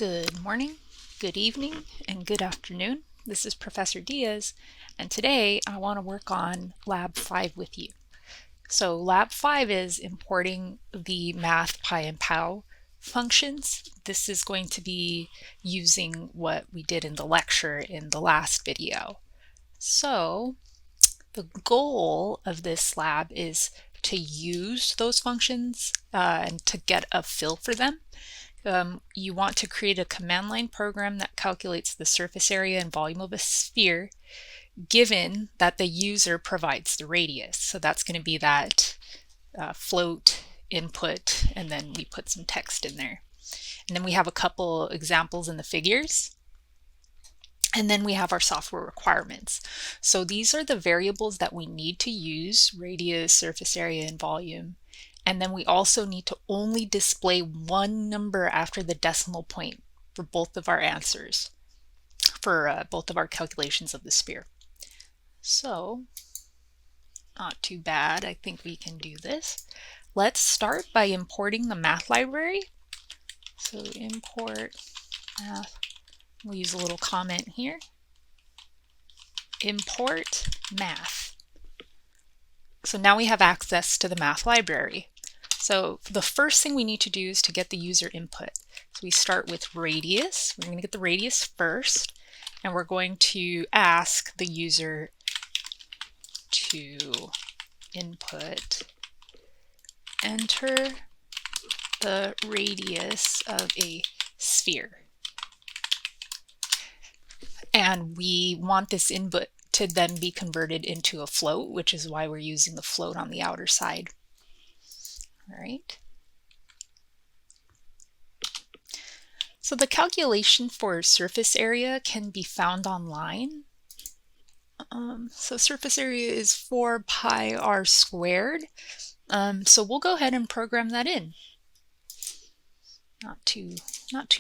Good morning, good evening, and good afternoon. This is Professor Diaz, and today I want to work on Lab 5 with you. So Lab 5 is importing the math, pi, and pow functions. This is going to be using what we did in the lecture in the last video. So the goal of this lab is to use those functions and to get a feel for them. You want to create a command line program that calculates the surface area and volume of a sphere given that the user provides the radius. So that's going to be that float input, and then we put some text in there. And then we have a couple examples in the figures. And then we have our software requirements. So these are the variables that we need to use: radius, surface area, and volume. And then we also need to only display one number after the decimal point for both of our answers, for both of our calculations of the sphere. So, not too bad. I think we can do this. Let's start by importing the math library. So import math. We'll use a little comment here. Import math. So now we have access to the math library. So the first thing we need to do is to get the user input. So we start with radius. We're going to get the radius first, and we're going to ask the user to enter the radius of a sphere. And we want this input to then be converted into a float, which is why we're using the float on the outer side. All right. So the calculation for surface area can be found online. So surface area is 4 pi r squared. So we'll go ahead and program that in. Not too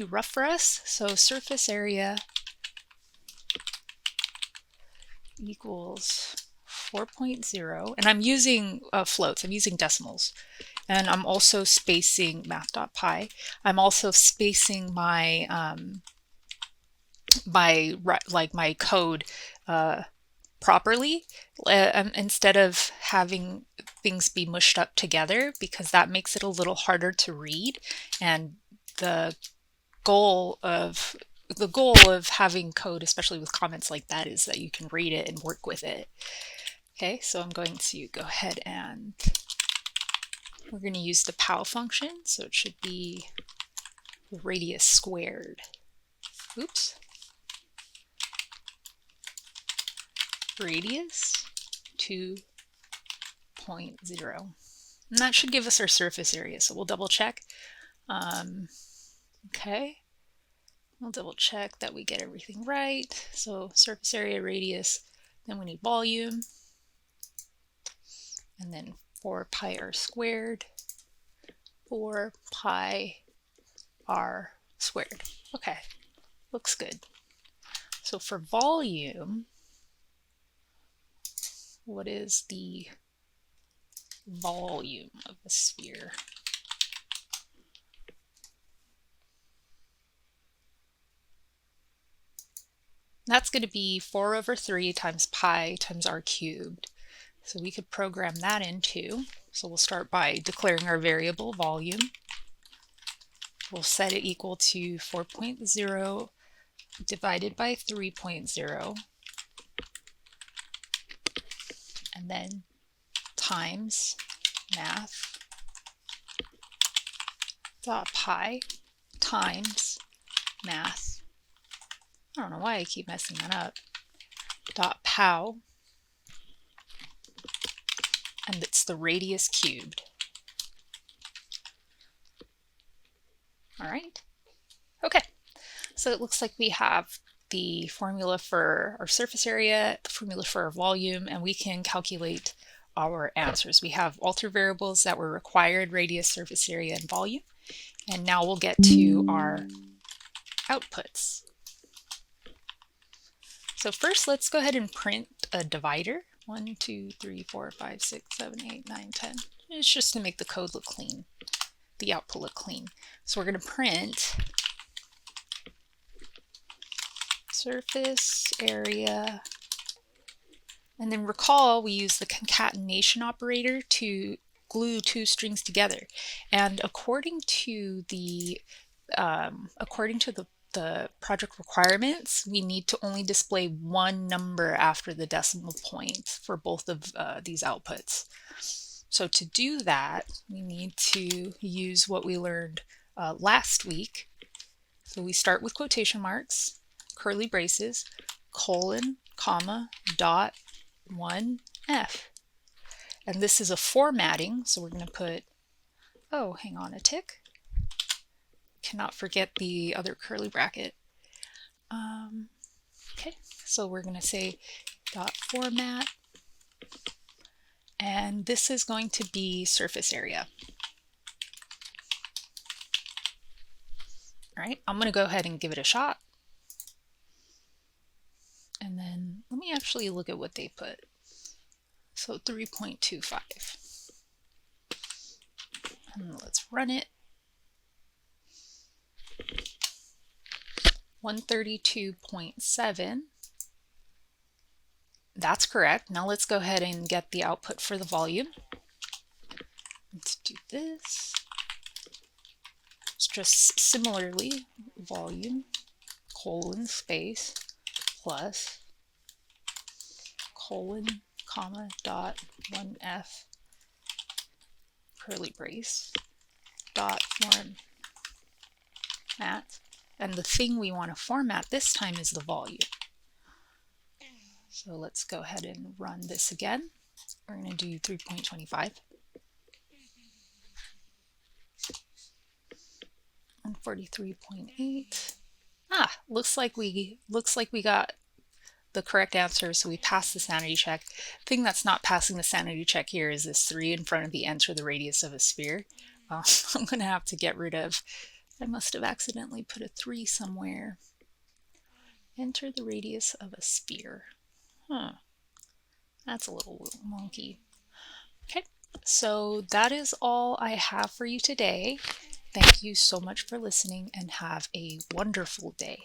rough for us. So surface area equals 4.0, and I'm using floats, I'm using decimals, and I'm also spacing math.pi. I'm also spacing my my code properly instead of having things be mushed up together, because that makes it a little harder to read. And the goal of having code, especially with comments like that, is that you can read it and work with it. Okay, so I'm going to go ahead and we're going to use the pow function. So it should be radius squared. Oops. Radius 2.0. And that should give us our surface area. So we'll double check. Okay. We'll double check that we get everything right. So surface area, radius, then we need volume, and then 4 pi r squared, 4 pi r squared. Okay, looks good. So for volume, what is the volume of a sphere? That's going to be 4 over 3 times pi times r cubed. So we could program that in too. So we'll start by declaring our variable volume. We'll set it equal to 4.0 divided by 3.0, and then times math dot pi times math. I don't know why I keep messing that up. Dot pow, and it's the radius cubed. All right. Okay. So it looks like we have the formula for our surface area, the formula for our volume, and we can calculate our answers. We have all 3 variables that were required: radius, surface area, and volume. And now we'll get to our outputs. So first, let's go ahead and print a divider. 1, 2, 3, 4, 5, 6, 7, 8, 9, 10. It's just to make the code look clean, the output look clean. So we're going to print surface area. And then recall we use the concatenation operator to glue two strings together. And according to the project requirements, we need to only display one number after the decimal point for both of these outputs. So to do that, we need to use what we learned last week. So we start with quotation marks, curly braces, colon, comma, dot, 1F. And this is a formatting, so we're going to put, oh, hang on a tick. Cannot forget the other curly bracket. Okay, so we're going to say dot format, and this is going to be surface area. All right, I'm going to go ahead and give it a shot. And then let me actually look at what they put. So 3.25. And let's run it. 132.7. That's correct. Now let's go ahead and get the output for the volume. Let's do this. It's just similarly volume colon space plus colon comma dot 1F curly brace dot format. And the thing we want to format this time is the volume. So let's go ahead and run this again. We're going to do 3.25. And 43.8. Looks like we got the correct answer, so we passed the sanity check. The thing that's not passing the sanity check here is this 3 in front of the enter the radius of a sphere. I'm going to have to get rid of, I must have accidentally put a 3 somewhere. Enter the radius of a sphere. That's a little wonky. Okay, so that is all I have for you today. Thank you so much for listening and have a wonderful day.